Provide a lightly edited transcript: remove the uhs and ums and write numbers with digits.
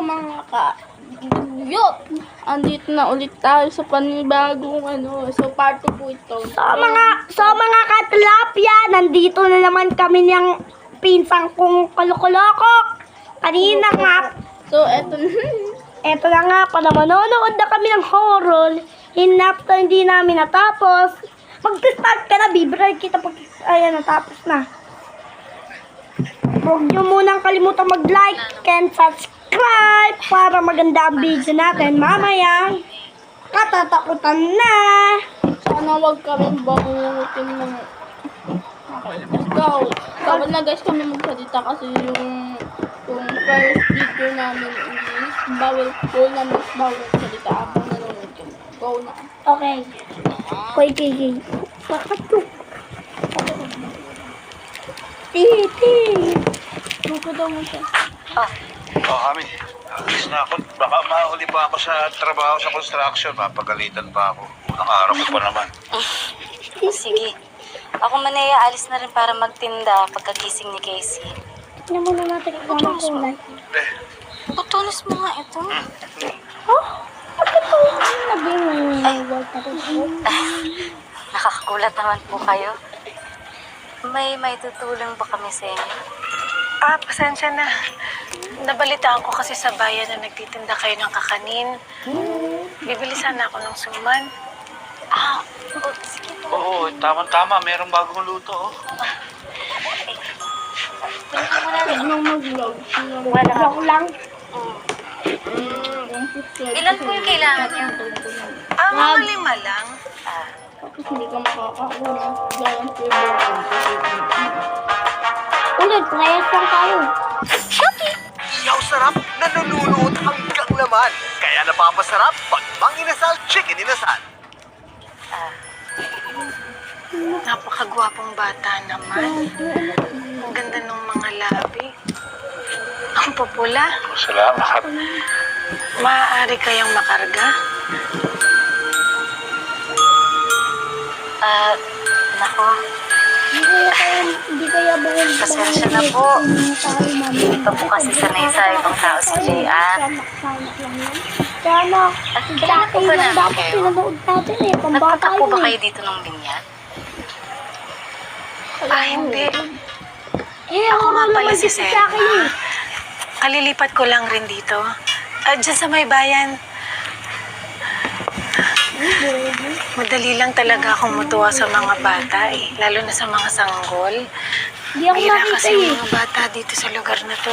mga ka-yot! Andito na ulit tayo sa panibagong so part 2 po ito. So mga katlapya, nandito na naman kami ng pinsang kong kalokoloko. Kanina nga. So eto na. Eto na nga pala, manonood na kami ng horror. Hindi namin natapos. Mag-start ka na, bibray kita pag natapos na. Huwag nyo munang kalimutan mag-like and subscribe para maganda ang video natin. Mamaya, katatakutan na. Sana wag kami bangutin ng... Okay, let's go. Bawal na guys kami magsalita kasi yung first video namin is bawal magsalita habang nanonood kami. Go na. Okay. Koy, Kiki. Bakit to? Titi. Buko daw mo siya. Kami. Alis na ako. Baka mahuli pa ako sa trabaho sa construction. Mapagalitan pa ako. Unang araw ko pa naman. Sige. Ako manaya, alis na rin para magtinda pagkagising ni Casey. Tignan muna natin kung anong kulay. Putulis mo nga ito. Oh? Bakit po naging world na rin? Nakakagulat naman po kayo. May tutulong ba kami sa inyo? Pasensya na. Nabalitaan ko kasi sa bayan na nagtitinda kayo ng kakanin. Bibili sana ako ng suman. Sige po. Oo, tama-tama. Merong bagong luto. Huwag nang mag-vlog. Joke lang. Ilan po yung kailangan niyo? Mga 5 lang. Tapos hindi ka makakakuha ng giant flavor. Ulit, prayas lang tayo. Iyaw sarap na naluluot hanggang laman. Kaya napapasarap pag manginasal chicken inasal. Napakagwapong bata naman. Ang ganda ng mga labi. Ang pupula. Salamat. Maaari kayang makarga? Nako. Hindi kaya buhay. Pasensya na po. Ito po kasi sanay sa ibang tao si JR. Sana, Kailan po ba namin dapat kayo? pinanood natin pambata Nagpunta po ba yun kayo dito ng binyan? Hindi. Ako nga pala si sa Selma. akin Kalilipat ko lang rin dito. Diyan sa may bayan. Madali lang talaga akong mutuwa sa mga bata lalo na sa mga sanggol. Hindi ako Bira nakita kasi yung mga bata dito sa lugar na to